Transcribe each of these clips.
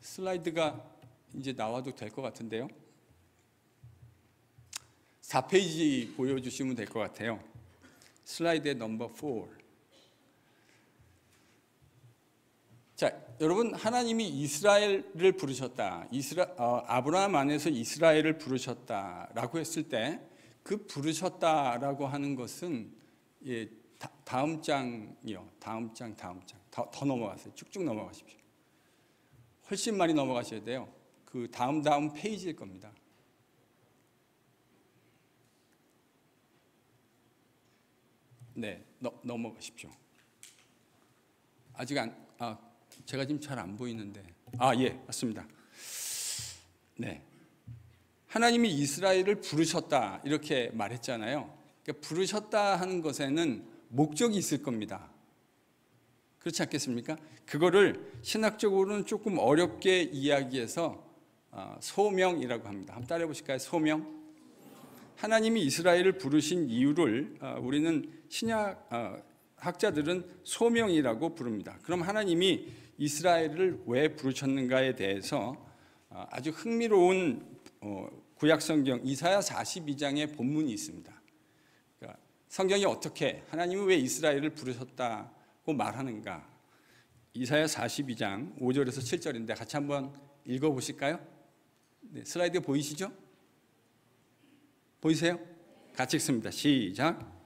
슬라이드가 이제 나와도 될 것 같은데요. 4페이지 보여주시면 될 것 같아요. 슬라이드의 넘버 4. 자, 여러분, 하나님이 이스라엘을 부르셨다. 아브라함 안에서 이스라엘을 부르셨다라고 했을 때 그 부르셨다라고 하는 것은 다음 장이요. 다음 장. 더 넘어가세요. 쭉쭉 넘어가십시오. 훨씬 많이 넘어가셔야 돼요. 그 다음 페이지일 겁니다. 네, 넘어가십시오. 아직 제가 지금 잘 안 보이는데. 예, 맞습니다. 네. 하나님이 이스라엘을 부르셨다 이렇게 말했잖아요. 그러니까 부르셨다 하는 것에는 목적이 있을 겁니다. 그렇지 않겠습니까? 그거를 신학적으로는 조금 어렵게 이야기해서 소명이라고 합니다. 한번 따라해 보실까요? 소명. 하나님이 이스라엘을 부르신 이유를 우리는 신약 학자들은 소명이라고 부릅니다. 그럼 하나님이 이스라엘을 왜 부르셨는가에 대해서 아주 흥미로운 구약성경 이사야 42장의 본문이 있습니다. 그러니까 성경이 어떻게 하나님은 왜 이스라엘을 부르셨다고 말하는가. 이사야 42장 5절에서 7절인데 같이 한번 읽어보실까요? 네, 슬라이드 보이시죠? 보이세요? 같이 읽습니다. 시작.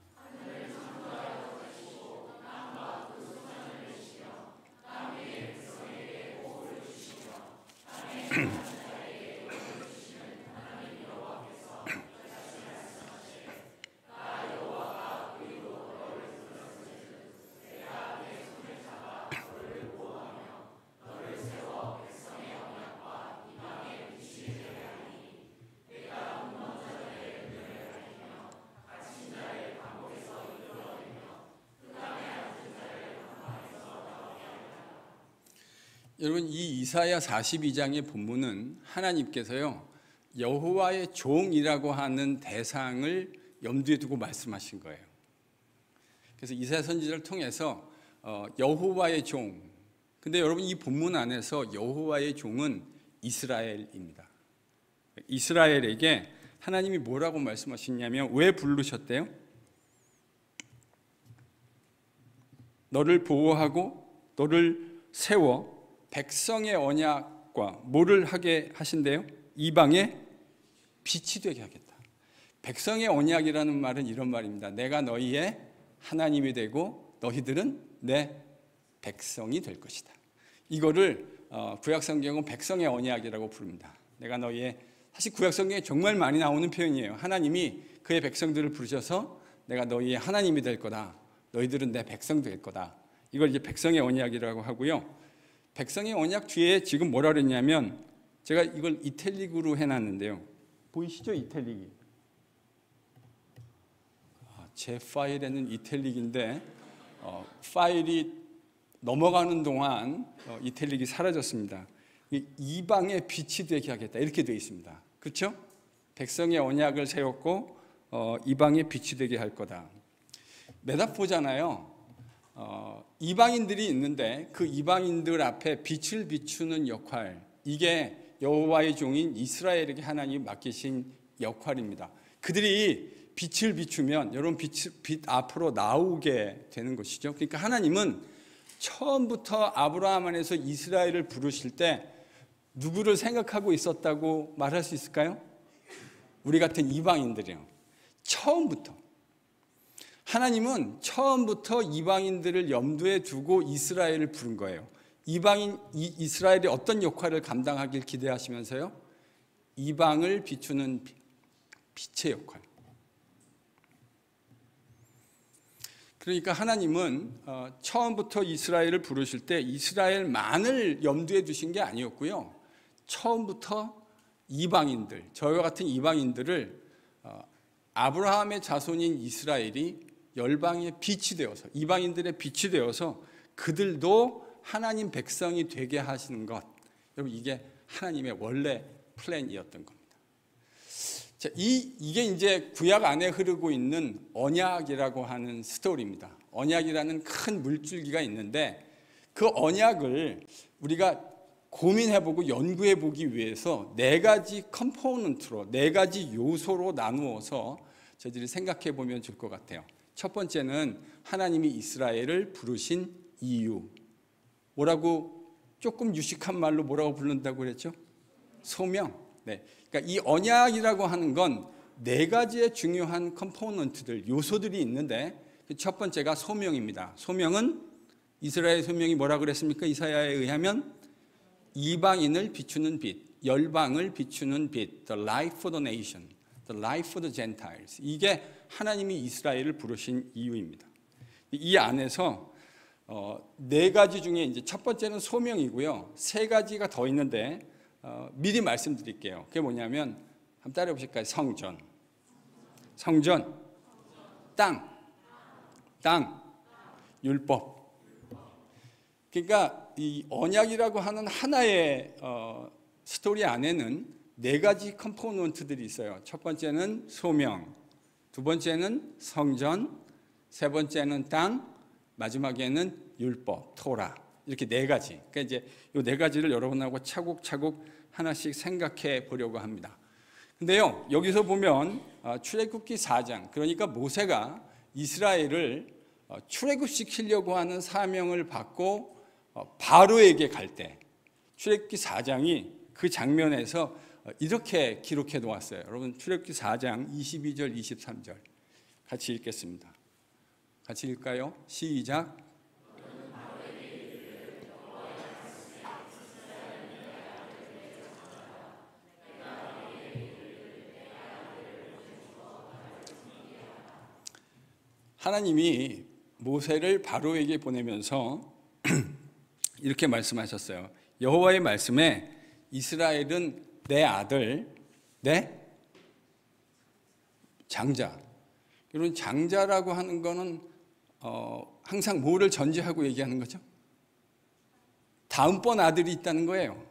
여러분, 이 이사야 42장의 본문은 하나님께서요 여호와의 종이라고 하는 대상을 염두에 두고 말씀하신 거예요. 그래서 이사야 선지자를 통해서 여호와의 종, 근데 여러분 이 본문 안에서 여호와의 종은 이스라엘입니다. 이스라엘에게 하나님이 뭐라고 말씀하셨냐면 왜 부르셨대요? 너를 보호하고 너를 세워 백성의 언약과 뭐를 하게 하신대요? 이방의 빛이 되게 하겠다. 백성의 언약이라는 말은 이런 말입니다. 내가 너희의 하나님이 되고 너희들은 내 백성이 될 것이다. 이거를 구약성경은 백성의 언약이라고 부릅니다. 내가 너희의, 사실 구약성경에 정말 많이 나오는 표현이에요. 하나님이 그의 백성들을 부르셔서 내가 너희의 하나님이 될 거다. 너희들은 내 백성 될 거다. 이걸 이제 백성의 언약이라고 하고요. 백성의 언약 뒤에 지금 뭐라 그랬냐면 제가 이걸 이탈릭으로 해놨는데요. 보이시죠? 이탈릭이. 제 파일에는 이탈릭인데 파일이 넘어가는 동안 이탈릭이 사라졌습니다. 이방의 빛이 되게 하겠다 이렇게 되어 있습니다. 그렇죠? 백성의 언약을 세웠고 이방의 빛이 되게 할 거다. 메타포잖아요. 이방인들이 있는데 그 이방인들 앞에 빛을 비추는 역할, 이게 여호와의 종인 이스라엘에게 하나님이 맡기신 역할입니다. 그들이 빛을 비추면 여러분 빛 앞으로 나오게 되는 것이죠. 그러니까 하나님은 처음부터 아브라함 안에서 이스라엘을 부르실 때 누구를 생각하고 있었다고 말할 수 있을까요? 우리 같은 이방인들이요. 처음부터. 하나님은 처음부터 이방인들을 염두에 두고 이스라엘을 부른 거예요. 이스라엘이 어떤 역할을 감당하길 기대하시면서요. 이방을 비추는 빛의 역할. 그러니까 하나님은 처음부터 이스라엘을 부르실 때 이스라엘만을 염두에 두신 게 아니었고요. 처음부터 이방인들, 저희와 같은 이방인들을 아브라함의 자손인 이스라엘이 열방의 빛이 되어서, 이방인들의 빛이 되어서 그들도 하나님 백성이 되게 하시는 것, 여러분 이게 하나님의 원래 플랜이었던 겁니다. 자, 이게 이제 구약 안에 흐르고 있는 언약이라고 하는 스토리입니다. 언약이라는 큰 물줄기가 있는데 그 언약을 우리가 고민해보고 연구해보기 위해서 네 가지 컴포넌트로, 네 가지 요소로 나누어서 저희들이 생각해보면 좋을 것 같아요. 첫 번째는 하나님이 이스라엘을 부르신 이유. 뭐라고 조금 유식한 말로 뭐라고 부른다고 그랬죠? 소명. 네. 그러니까 이 언약이라고 하는 건 네 가지의 중요한 컴포넌트들, 요소들이 있는데 첫 번째가 소명입니다. 소명은 이스라엘 소명이 뭐라고 그랬습니까? 이사야에 의하면 이방인을 비추는 빛, 열방을 비추는 빛, the light for the nation, the light for the Gentiles. 이게 하나님이 이스라엘을 부르신 이유입니다. 이 안에서 네 가지 중에 이제 첫 번째는 소명이고요. 세 가지가 더 있는데 미리 말씀드릴게요. 그게 뭐냐면 한번 따라해 보실까요? 성전, 땅, 율법. 그러니까 이 언약이라고 하는 하나의 스토리 안에는 네 가지 컴포넌트들이 있어요. 첫 번째는 소명, 두 번째는 성전, 세 번째는 땅, 마지막에는 율법, 토라. 이렇게 네 가지. 그러니까 이제 이 네 가지를 여러분하고 차곡차곡 하나씩 생각해 보려고 합니다. 근데요, 여기서 보면 출애굽기 4장, 그러니까 모세가 이스라엘을 출애굽시키려고 하는 사명을 받고 바로에게 갈 때 출애굽기 4장이 그 장면에서 이렇게 기록해 놓았어요. 여러분 출애굽기 4장 22절 23절 같이 읽겠습니다. 같이 읽을까요? 시작. 하나님이 모세를 바로에게 보내면서 이렇게 말씀하셨어요. 여호와의 말씀에 이스라엘은 내 아들, 내 장자. 여러분 장자라고 하는 거는 항상 뭐를 전제하고 얘기하는 거죠? 다음번 아들이 있다는 거예요.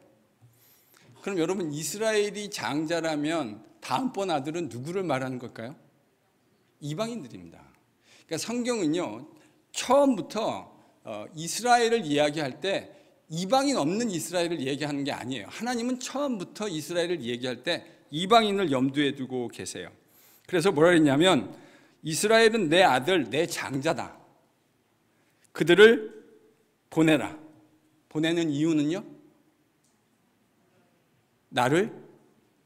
그럼 여러분 이스라엘이 장자라면 다음번 아들은 누구를 말하는 걸까요? 이방인들입니다. 그러니까 성경은요 처음부터 이스라엘을 이야기할 때 이방인 없는 이스라엘을 얘기하는 게 아니에요. 하나님은 처음부터 이스라엘을 얘기할 때 이방인을 염두에 두고 계세요. 그래서 뭐라 그랬냐면 이스라엘은 내 아들, 내 장자다. 그들을 보내라. 보내는 이유는요? 나를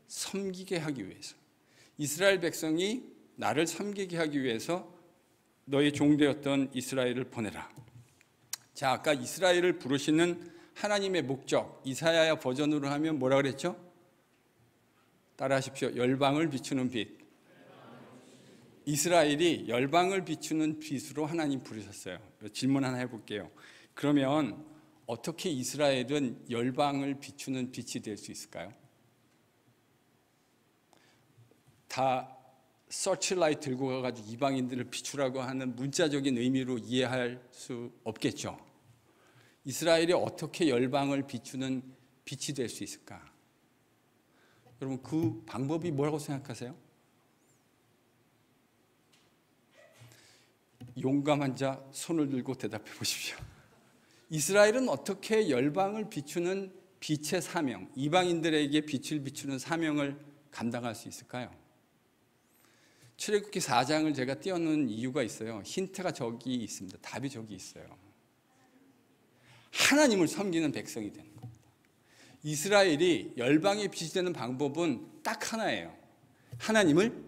섬기게 하기 위해서. 이스라엘 백성이 나를 섬기게 하기 위해서 너의 종되었던 이스라엘을 보내라. 자, 아까 이스라엘을 부르시는 하나님의 목적, 이사야 버전으로 하면 뭐라 그랬죠? 따라하십시오. 열방을 비추는 빛. 이스라엘이 열방을 비추는 빛으로 하나님 부르셨어요. 질문 하나 해볼게요. 그러면 어떻게 이스라엘은 열방을 비추는 빛이 될 수 있을까요? 다 서치라이트 들고 가가지고 이방인들을 비추라고 하는 문자적인 의미로 이해할 수 없겠죠. 이스라엘이 어떻게 열방을 비추는 빛이 될 수 있을까? 여러분 그 방법이 뭐라고 생각하세요? 용감한 자 손을 들고 대답해 보십시오. 이스라엘은 어떻게 열방을 비추는 빛의 사명, 이방인들에게 빛을 비추는 사명을 감당할 수 있을까요? 출애굽기 4장을 제가 띄워놓은 이유가 있어요. 힌트가 저기 있습니다. 답이 저기 있어요. 하나님을 섬기는 백성이 되는 겁니다. 이스라엘이 열방에 빛이 되는 방법은 딱 하나예요. 하나님을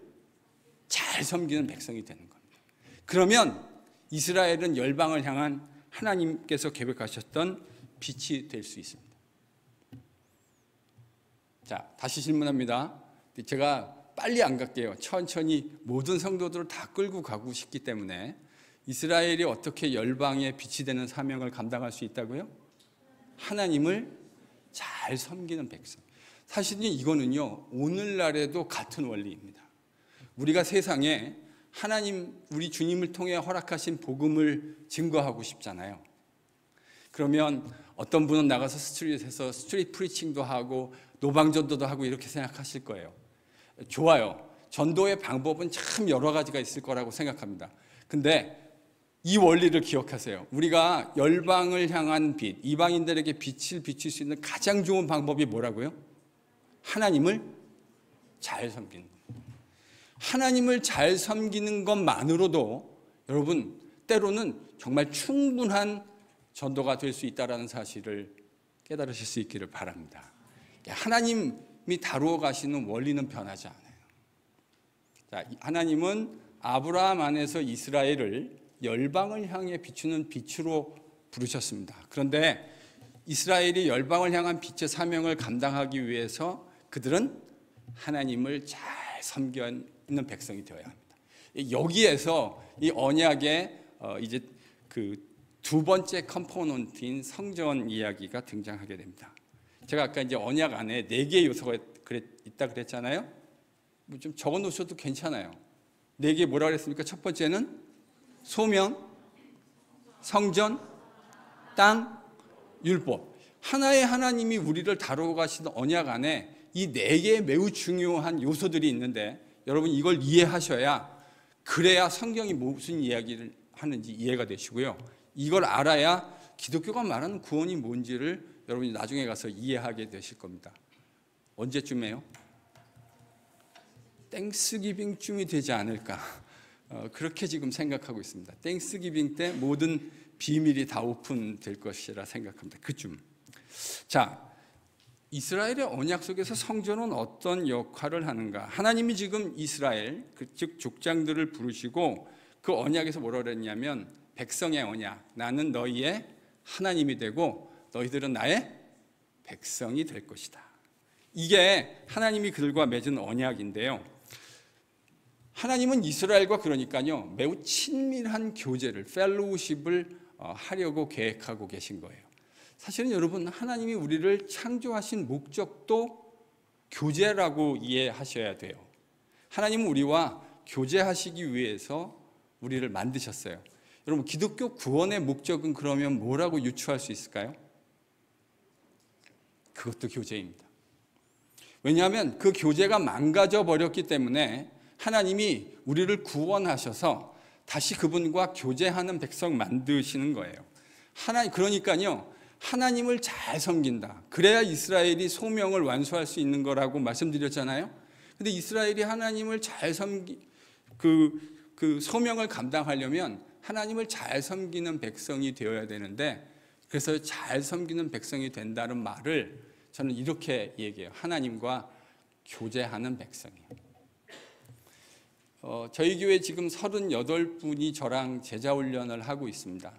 잘 섬기는 백성이 되는 겁니다. 그러면 이스라엘은 열방을 향한 하나님께서 계획하셨던 빛이 될 수 있습니다. 자, 다시 질문합니다. 제가 빨리 안 갈게요. 천천히 모든 성도들을 다 끌고 가고 싶기 때문에 이스라엘이 어떻게 열방에 빛이 되는 사명을 감당할 수 있다고요? 하나님을 잘 섬기는 백성. 사실은 이거는요 오늘날에도 같은 원리입니다. 우리가 세상에 하나님 우리 주님을 통해 허락하신 복음을 증거하고 싶잖아요. 그러면 어떤 분은 나가서 스트릿에서 스트릿 프리칭도 하고 노방전도도 하고 이렇게 생각하실 거예요. 좋아요. 전도의 방법은 참 여러 가지가 있을 거라고 생각합니다. 근데 이 원리를 기억하세요. 우리가 열방을 향한 빛, 이방인들에게 빛을 비칠 수 있는 가장 좋은 방법이 뭐라고요? 하나님을 잘 섬기는 것. 하나님을 잘 섬기는 것만으로도 여러분 때로는 정말 충분한 전도가 될 수 있다는 사실을 깨달으실 수 있기를 바랍니다. 하나님이 다루어 가시는 원리는 변하지 않아요. 자, 하나님은 아브라함 안에서 이스라엘을 열방을 향해 비추는 빛으로 부르셨습니다. 그런데 이스라엘이 열방을 향한 빛의 사명을 감당하기 위해서 그들은 하나님을 잘 섬기는 백성이 되어야 합니다. 여기에서 이 언약의 이제 그 두 번째 컴포넌트인 성전 이야기가 등장하게 됩니다. 제가 아까 이제 언약 안에 4개의 요소가 있다 그랬잖아요. 뭐 좀 적어 놓으셔도 괜찮아요. 4개 뭐라 그랬습니까? 첫 번째는 소명, 성전, 땅, 율법. 하나의 하나님이 우리를 다루어 가시는 언약 안에 이 4개의 매우 중요한 요소들이 있는데 여러분 이걸 이해하셔야 그래야 성경이 무슨 이야기를 하는지 이해가 되시고요. 이걸 알아야 기독교가 말하는 구원이 뭔지를 여러분이 나중에 가서 이해하게 되실 겁니다. 언제쯤에요? 땡스기빙쯤이 되지 않을까 그렇게 지금 생각하고 있습니다. 땡스기빙 때 모든 비밀이 다 오픈될 것이라 생각합니다. 그쯤. 자, 이스라엘의 언약 속에서 성전은 어떤 역할을 하는가? 하나님이 지금 이스라엘, 즉 족장들을 부르시고 그 언약에서 뭐라 그랬냐면 백성의 언약, 나는 너희의 하나님이 되고 너희들은 나의 백성이 될 것이다. 이게 하나님이 그들과 맺은 언약인데요. 하나님은 이스라엘과 그러니까요 매우 친밀한 교제를, 펠로우십을 하려고 계획하고 계신 거예요. 사실은 여러분 하나님이 우리를 창조하신 목적도 교제라고 이해하셔야 돼요. 하나님은 우리와 교제하시기 위해서 우리를 만드셨어요. 여러분 기독교 구원의 목적은 그러면 뭐라고 유추할 수 있을까요? 그것도 교제입니다. 왜냐하면 그 교제가 망가져 버렸기 때문에 하나님이 우리를 구원하셔서 다시 그분과 교제하는 백성 만드시는 거예요. 그러니까요 하나님을 잘 섬긴다. 그래야 이스라엘이 소명을 완수할 수 있는 거라고 말씀드렸잖아요. 근데 이스라엘이 하나님을 잘 그 소명을 감당하려면 하나님을 잘 섬기는 백성이 되어야 되는데 그래서 잘 섬기는 백성이 된다는 말을 저는 이렇게 얘기해요. 하나님과 교제하는 백성이에요. 저희 교회 지금 38분이 저랑 제자훈련을 하고 있습니다.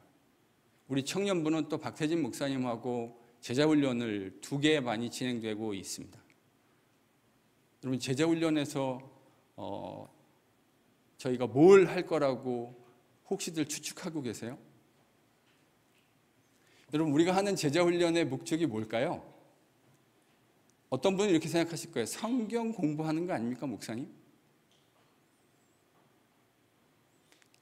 우리 청년부는 또 박태진 목사님하고 제자훈련을 2개 반이 진행되고 있습니다. 여러분 제자훈련에서 저희가 뭘 할 거라고 혹시들 추측하고 계세요? 여러분 우리가 하는 제자훈련의 목적이 뭘까요? 어떤 분은 이렇게 생각하실 거예요. 성경 공부하는 거 아닙니까 목사님?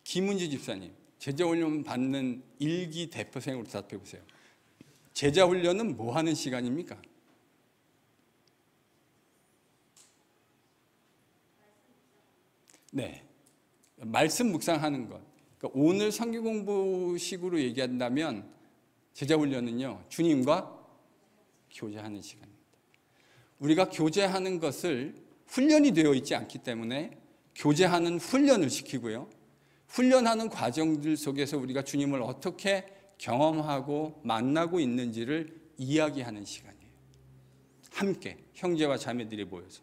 김은지 집사님, 제자훈련 받는 1기 대표생으로 대답해보세요. 제자훈련은 뭐 하는 시간입니까? 네, 말씀 묵상하는 것. 그러니까 오늘 성경 공부식으로 얘기한다면 제자훈련은요 주님과 교제하는 시간입니다. 우리가 교제하는 것을 훈련이 되어 있지 않기 때문에 교제하는 훈련을 시키고요. 훈련하는 과정들 속에서 우리가 주님을 어떻게 경험하고 만나고 있는지를 이야기하는 시간이에요. 함께 형제와 자매들이 모여서.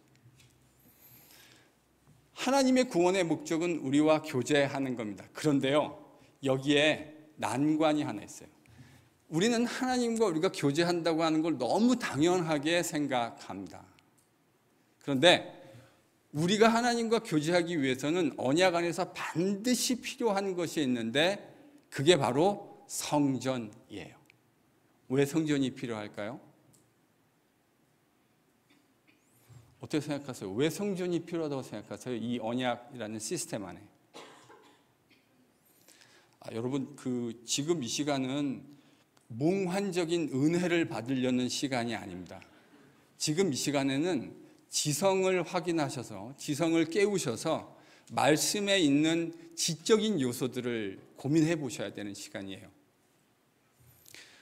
하나님의 구원의 목적은 우리와 교제하는 겁니다. 그런데요, 여기에 난관이 하나 있어요. 우리는 하나님과 우리가 교제한다고 하는 걸 너무 당연하게 생각합니다. 그런데 우리가 하나님과 교제하기 위해서는 언약 안에서 반드시 필요한 것이 있는데 그게 바로 성전이에요. 왜 성전이 필요할까요? 어떻게 생각하세요? 왜 성전이 필요하다고 생각하세요? 이 언약이라는 시스템 안에. 여러분 지금 이 시간은 몽환적인 은혜를 받으려는 시간이 아닙니다. 지금 이 시간에는 지성을 확인하셔서 지성을 깨우셔서 말씀에 있는 지적인 요소들을 고민해 보셔야 되는 시간이에요.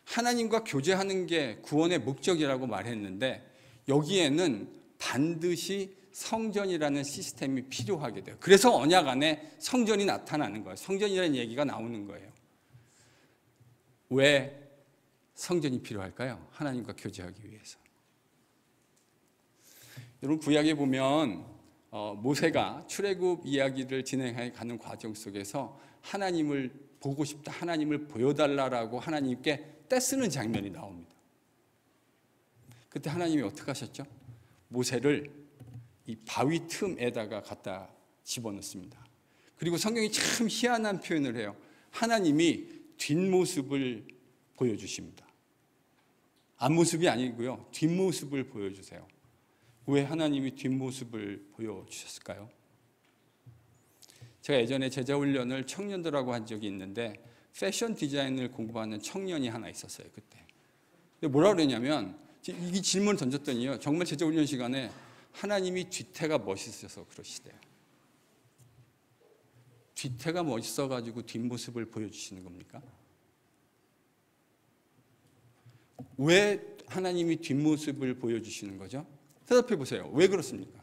하나님과 교제하는 게 구원의 목적이라고 말했는데 여기에는 반드시 성전이라는 시스템이 필요하게 돼요. 그래서 언약 안에 성전이 나타나는 거예요. 성전이라는 얘기가 나오는 거예요. 왜 성전이 필요할까요? 하나님과 교제하기 위해서. 여러분 구약에 보면 모세가 출애굽 이야기를 진행해 가는 과정 속에서 하나님을 보고 싶다, 하나님을 보여달라고 하나님께 떼쓰는 장면이 나옵니다. 그때 하나님이 어떻게 하셨죠? 모세를 이 바위 틈에다가 갖다 집어넣습니다. 그리고 성경이 참 희한한 표현을 해요. 하나님이 뒷모습을 보여주십니다. 앞모습이 아니고요, 뒷모습을 보여주세요. 왜 하나님이 뒷모습을 보여주셨을까요? 제가 예전에 제자훈련을 청년들하고 한 적이 있는데 패션 디자인을 공부하는 청년이 하나 있었어요. 그때. 근데 뭐라 그러냐면 이 질문을 던졌더니요, 정말 제자훈련 시간에 하나님이 뒤태가 멋있어서 그러시대요. 뒤태가 멋있어가지고 뒷모습을 보여주시는 겁니까? 왜 하나님이 뒷모습을 보여주시는 거죠? 대답해 보세요. 왜 그렇습니까?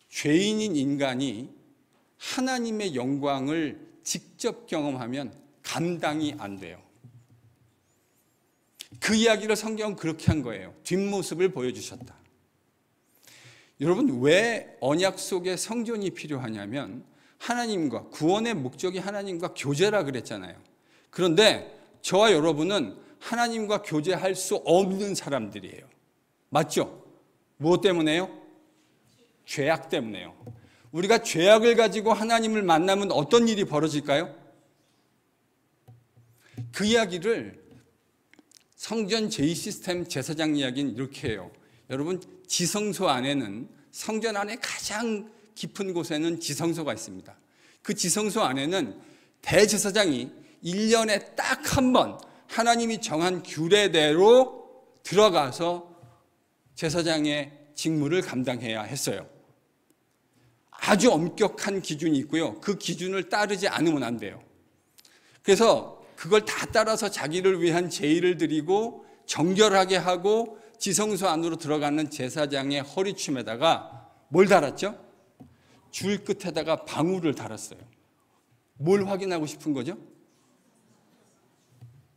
죄인인 인간이 하나님의 영광을 직접 경험하면 감당이 안 돼요. 그 이야기를 성경은 그렇게 한 거예요. 뒷모습을 보여주셨다. 여러분, 왜 언약 속에 성전이 필요하냐면 하나님과, 구원의 목적이 하나님과 교제라 그랬잖아요. 그런데 저와 여러분은 하나님과 교제할 수 없는 사람들이에요. 맞죠? 무엇 때문에요? 죄악 때문에요. 우리가 죄악을 가지고 하나님을 만나면 어떤 일이 벌어질까요? 그 이야기를 성전 제2시스템 제사장 이야기는 이렇게 해요. 여러분, 지성소 안에는, 성전 안에 가장 깊은 곳에는 지성소가 있습니다. 그 지성소 안에는 대제사장이 1년에 딱 한 번 하나님이 정한 규례대로 들어가서 제사장의 직무를 감당해야 했어요. 아주 엄격한 기준이 있고요. 그 기준을 따르지 않으면 안 돼요. 그래서 그걸 다 따라서 자기를 위한 제의를 드리고 정결하게 하고 지성소 안으로 들어가는 제사장의 허리춤에다가 뭘 달았죠? 줄 끝에다가 방울을 달았어요. 뭘 확인하고 싶은 거죠?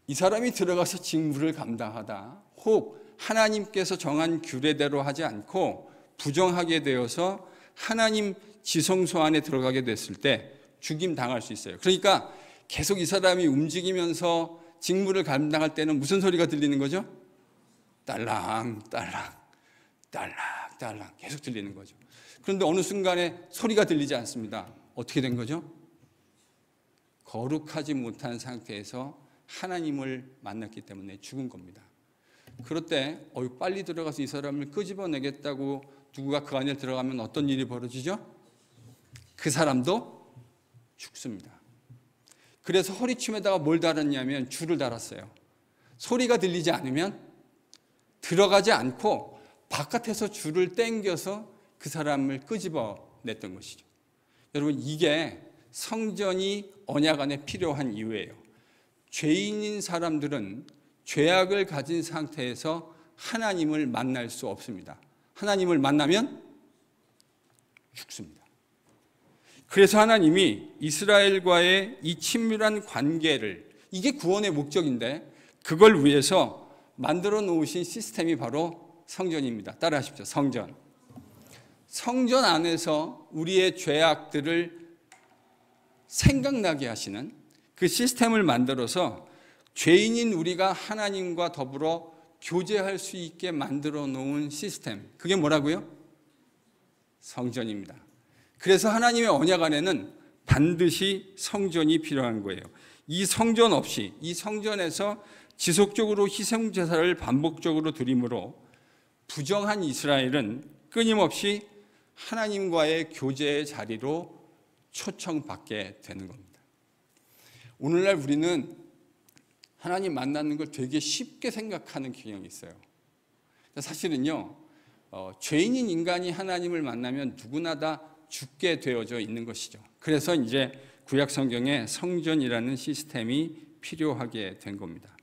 이 사람이 들어가서 직무를 감당하다 혹 하나님께서 정한 규례대로 하지 않고 부정하게 되어서 하나님 지성소 안에 들어가게 됐을 때 죽임 당할 수 있어요. 그러니까 계속 이 사람이 움직이면서 직무를 감당할 때는 무슨 소리가 들리는 거죠? 딸랑 딸랑 딸랑 딸랑 계속 들리는 거죠. 그런데 어느 순간에 소리가 들리지 않습니다. 어떻게 된 거죠? 거룩하지 못한 상태에서 하나님을 만났기 때문에 죽은 겁니다. 그럴 때 빨리 들어가서 이 사람을 끄집어내겠다고 누구가 그 안에 들어가면 어떤 일이 벌어지죠? 그 사람도 죽습니다. 그래서 허리춤에다가 뭘 달았냐면 줄을 달았어요. 소리가 들리지 않으면 들어가지 않고 바깥에서 줄을 당겨서 그 사람을 끄집어냈던 것이죠. 여러분, 이게 성전이 언약 안에 필요한 이유예요. 죄인인 사람들은 죄악을 가진 상태에서 하나님을 만날 수 없습니다. 하나님을 만나면 죽습니다. 그래서 하나님이 이스라엘과의 이 친밀한 관계를, 이게 구원의 목적인데 그걸 위해서 만들어 놓으신 시스템이 바로 성전입니다. 따라하십시오. 성전. 성전 안에서 우리의 죄악들을 생각나게 하시는 그 시스템을 만들어서 죄인인 우리가 하나님과 더불어 교제할 수 있게 만들어 놓은 시스템. 그게 뭐라고요? 성전입니다. 그래서 하나님의 언약 안에는 반드시 성전이 필요한 거예요. 이 성전 없이, 이 성전에서 지속적으로 희생제사를 반복적으로 드림으로 부정한 이스라엘은 끊임없이 하나님과의 교제의 자리로 초청받게 되는 겁니다. 오늘날 우리는 하나님 만나는 걸 되게 쉽게 생각하는 경향이 있어요. 사실은요, 죄인인 인간이 하나님을 만나면 누구나 다 죽게 되어져 있는 것이죠. 그래서 이제 구약 성경에 성전이라는 시스템이 필요하게 된 겁니다.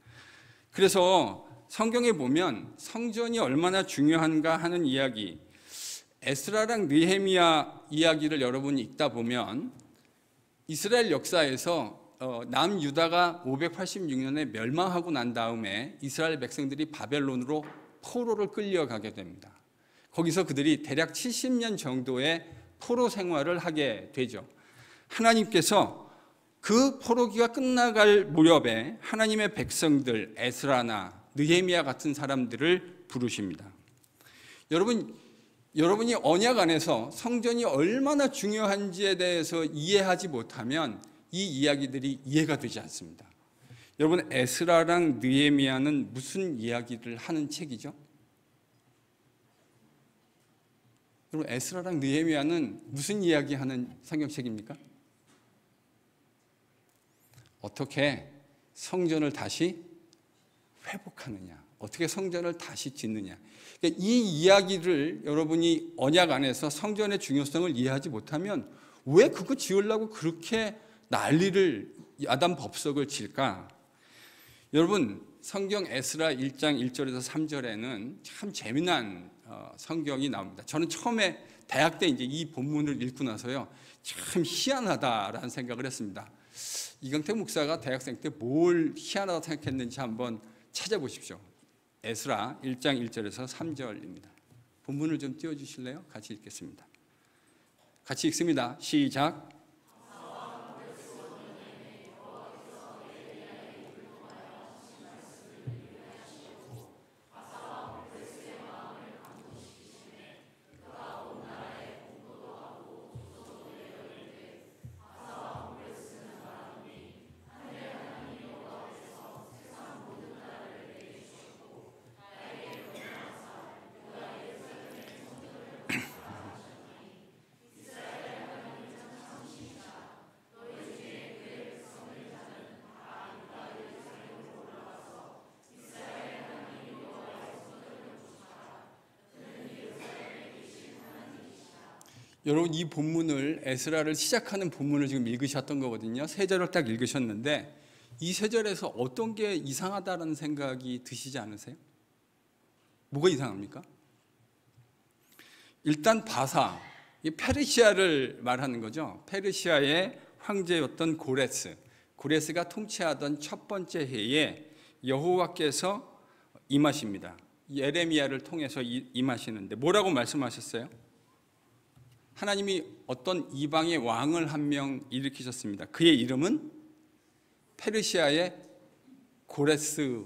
그래서 성경에 보면 성전이 얼마나 중요한가 하는 이야기, 에스라랑 느헤미야 이야기를 여러분이 읽다 보면 이스라엘 역사에서 남유다가 586년에 멸망하고 난 다음에 이스라엘 백성들이 바벨론으로 포로를 끌려가게 됩니다. 거기서 그들이 대략 70년 정도의 포로 생활을 하게 되죠. 하나님께서 그 포로기가 끝나갈 무렵에 하나님의 백성들 에스라나 느헤미야 같은 사람들을 부르십니다. 여러분이 언약 안에서 성전이 얼마나 중요한지에 대해서 이해하지 못하면 이 이야기들이 이해가 되지 않습니다. 여러분, 에스라랑 느헤미야는 무슨 이야기를 하는 책이죠? 여러분, 에스라랑 느헤미야는 무슨 이야기하는 성경책입니까? 어떻게 성전을 다시 회복하느냐, 어떻게 성전을 다시 짓느냐. 그러니까 이 이야기를 여러분이 언약 안에서 성전의 중요성을 이해하지 못하면 왜 그거 지으려고 그렇게 난리를 야단 법석을 칠까? 여러분, 성경 에스라 1장 1절에서 3절에는 참 재미난 성경이 나옵니다. 저는 처음에 대학 때 이제 이 본문을 읽고 나서요, 참 희한하다라는 생각을 했습니다. 이강택 목사가 대학생 때 뭘 희한하다고 생각했는지 한번 찾아보십시오. 에스라 1장 1절에서 3절입니다. 본문을 좀 띄워주실래요? 같이 읽겠습니다. 같이 읽습니다. 시작. 여러분, 이 본문을 에스라를 시작하는 본문을 지금 읽으셨던 거거든요. 세 절을 딱 읽으셨는데 이 세 절에서 어떤 게 이상하다는 생각이 드시지 않으세요? 뭐가 이상합니까? 일단 바사, 이 페르시아를 말하는 거죠. 페르시아의 황제였던 고레스가 통치하던 첫 번째 해에 여호와께서 임하십니다. 예레미야를 통해서 임하시는데 뭐라고 말씀하셨어요? 하나님이 어떤 이방의 왕을 한 명 일으키셨습니다. 그의 이름은 페르시아의 고레스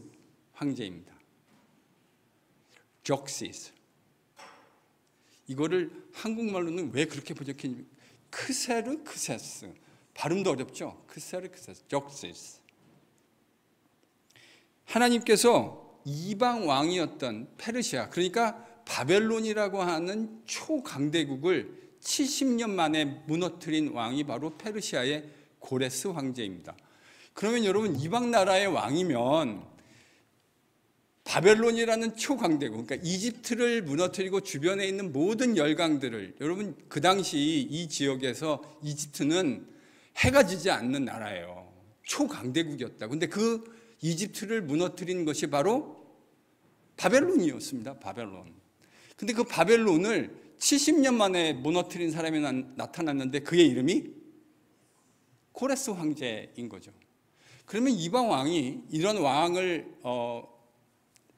황제입니다. 적시스. 이거를 한국말로는 왜 그렇게 번역했는지, 크세르크세스. 발음도 어렵죠? 크세르크세스, 적시스. 하나님께서 이방 왕이었던 페르시아, 그러니까 바벨론이라고 하는 초강대국을 70년 만에 무너뜨린 왕이 바로 페르시아의 고레스 황제입니다. 그러면 여러분, 이방 나라의 왕이면 바벨론이라는 초강대국, 그러니까 이집트를 무너뜨리고 주변에 있는 모든 열강들을, 여러분 그 당시 이 지역에서 이집트는 해가 지지 않는 나라예요. 초강대국이었다. 근데 그 이집트를 무너뜨린 것이 바로 바벨론이었습니다. 바벨론. 근데 그 바벨론을 70년 만에 무너뜨린 사람이 나타났는데 그의 이름이 고레스 황제인 거죠. 그러면 이방 왕이 이런 왕을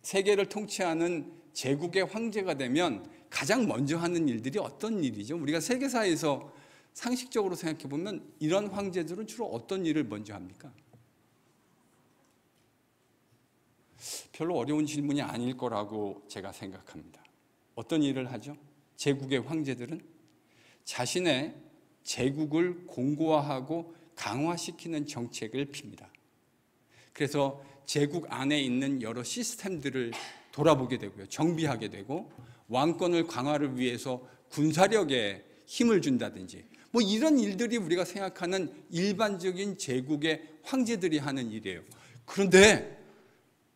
세계를 통치하는 제국의 황제가 되면 가장 먼저 하는 일들이 어떤 일이죠? 우리가 세계사에서 상식적으로 생각해 보면 이런 황제들은 주로 어떤 일을 먼저 합니까? 별로 어려운 질문이 아닐 거라고 제가 생각합니다. 어떤 일을 하죠? 제국의 황제들은 자신의 제국을 공고화하고 강화시키는 정책을 핍니다. 그래서 제국 안에 있는 여러 시스템들을 돌아보게 되고요. 정비하게 되고 왕권을 강화를 위해서 군사력에 힘을 준다든지 뭐 이런 일들이 우리가 생각하는 일반적인 제국의 황제들이 하는 일이에요. 그런데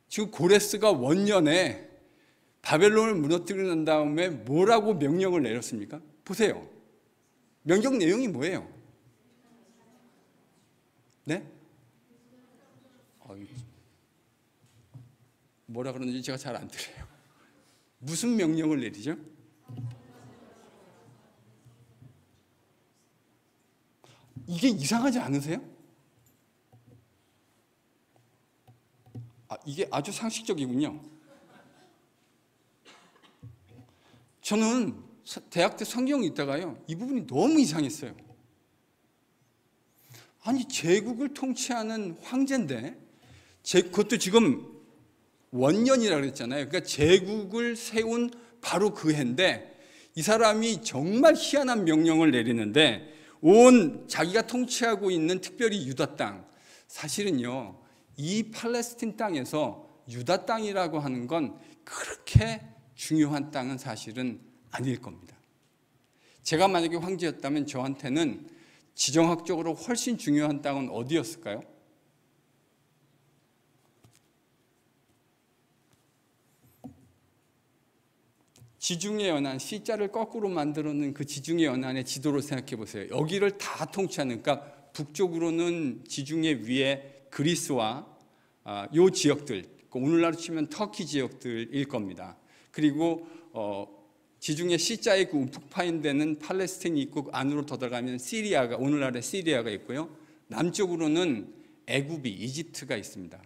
지금 고레스가 원년에 바벨론을 무너뜨리고 난 다음에 뭐라고 명령을 내렸습니까? 보세요. 명령 내용이 뭐예요? 네? 뭐라 그러는지 제가 잘 안 들어요. 무슨 명령을 내리죠? 이게 이상하지 않으세요? 이게 아주 상식적이군요. 저는 대학 때 성경 읽다가요, 이 부분이 너무 이상했어요. 아니, 제국을 통치하는 황제인데, 그것도 지금 원년이라고 그랬잖아요. 그러니까 제국을 세운 바로 그 해인데, 이 사람이 정말 희한한 명령을 내리는데, 온 자기가 통치하고 있는 특별히 유다 땅, 사실은요, 이 팔레스틴 땅에서 유다 땅이라고 하는 건 그렇게 중요한 땅은 사실은 아닐 겁니다. 제가 만약에 황제였다면 저한테는 지정학적으로 훨씬 중요한 땅은 어디였을까요? 지중해 연안, C자를 거꾸로 만들어 놓은 그 지중해 연안의 지도를 생각해 보세요. 여기를 다 통치하는, 그러니까 북쪽으로는 지중해 위에 그리스와 요 지역들, 오늘날로 치면 터키 지역들일 겁니다. 그리고 지중해 C자의 그 움푹 파인 데는 팔레스틴이 있고, 안으로 더 들어가면 시리아가, 오늘날의 시리아가 있고요. 남쪽으로는 애굽이, 이집트가 있습니다.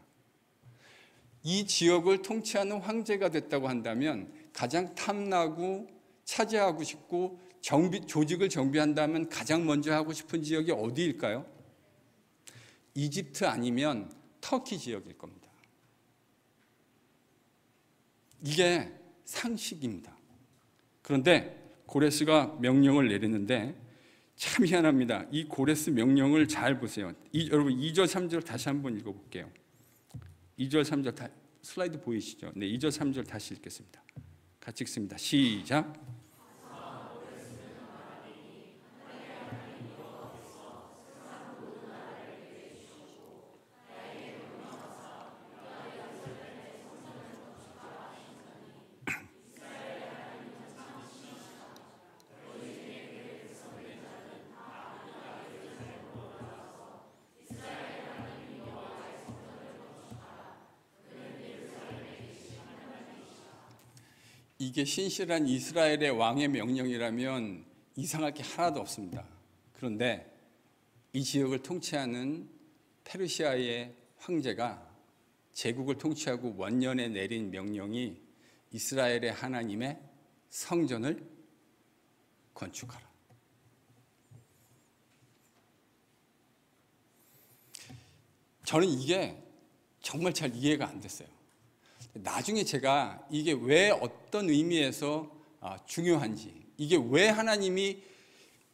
이 지역을 통치하는 황제가 됐다고 한다면 가장 탐나고 차지하고 싶고 조직을 정비한다면 가장 먼저 하고 싶은 지역이 어디일까요? 이집트 아니면 터키 지역일 겁니다. 이게 상식입니다. 그런데 고레스가 명령을 내리는데 참 희한합니다. 이 고레스 명령을 잘 보세요. 여러분 2절 3절 다시 한번 읽어볼게요. 2절 3절 슬라이드 보이시죠? 네, 2절 3절 다시 읽겠습니다. 같이 읽습니다. 시작. 이게 신실한 이스라엘의 왕의 명령이라면 이상할 게 하나도 없습니다. 그런데 이 지역을 통치하는 페르시아의 황제가 제국을 통치하고 원년에 내린 명령이 이스라엘의 하나님의 성전을 건축하라. 저는 이게 정말 잘 이해가 안 됐어요. 나중에 제가 이게 왜 어떤 의미에서 중요한지, 이게 왜 하나님이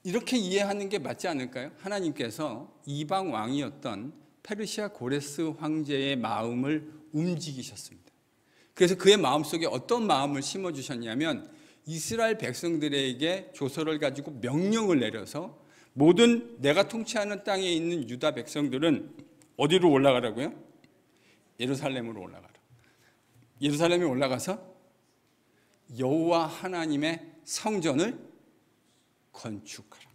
이렇게 이해하는 게 맞지 않을까요? 하나님께서 이방 왕이었던 페르시아 고레스 황제의 마음을 움직이셨습니다. 그래서 그의 마음속에 어떤 마음을 심어주셨냐면 이스라엘 백성들에게 조서를 가지고 명령을 내려서 모든 내가 통치하는 땅에 있는 유다 백성들은 어디로 올라가라고요? 예루살렘으로 올라가라. 예루살렘에 올라가서 여호와 하나님의 성전을 건축하라.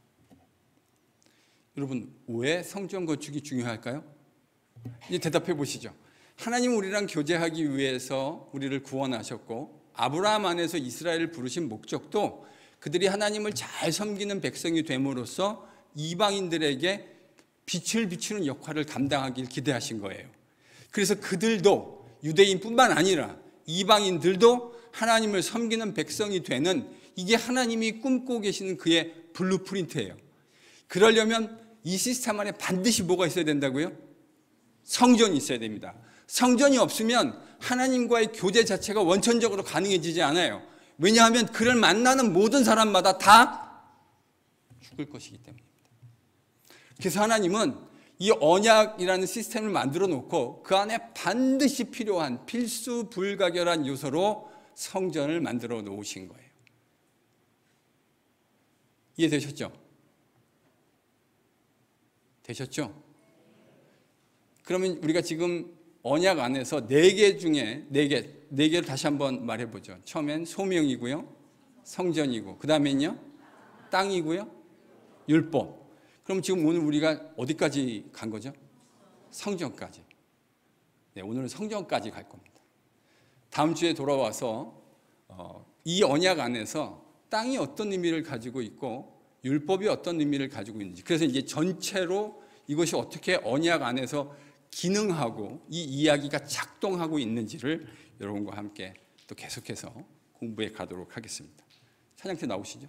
여러분, 왜 성전 건축이 중요할까요? 이제 대답해 보시죠. 하나님 우리랑 교제하기 위해서 우리를 구원하셨고 아브라함 안에서 이스라엘을 부르신 목적도 그들이 하나님을 잘 섬기는 백성이 됨으로써 이방인들에게 빛을 비추는 역할을 감당하길 기대하신 거예요. 그래서 그들도 유대인뿐만 아니라 이방인들도 하나님을 섬기는 백성이 되는, 이게 하나님이 꿈꾸고 계시는 그의 블루프린트예요. 그러려면 이 시스템 안에 반드시 뭐가 있어야 된다고요? 성전이 있어야 됩니다. 성전이 없으면 하나님과의 교제 자체가 원천적으로 가능해지지 않아요. 왜냐하면 그를 만나는 모든 사람마다 다 죽을 것이기 때문입니다. 그래서 하나님은 이 언약이라는 시스템을 만들어 놓고 그 안에 반드시 필요한 필수 불가결한 요소로 성전을 만들어 놓으신 거예요. 이해되셨죠? 되셨죠? 그러면 우리가 지금 언약 안에서 4개 중에 4개를 다시 한번 말해보죠. 처음엔 소명이고요, 성전이고, 그 다음엔요 땅이고요, 율법. 그럼 지금 오늘 우리가 어디까지 간 거죠? 성전까지. 네, 오늘은 성전까지 갈 겁니다. 다음 주에 돌아와서 이 언약 안에서 땅이 어떤 의미를 가지고 있고 율법이 어떤 의미를 가지고 있는지, 그래서 이제 전체로 이것이 어떻게 언약 안에서 기능하고 이 이야기가 작동하고 있는지를 여러분과 함께 또 계속해서 공부해 가도록 하겠습니다. 찬양팀 나오시죠.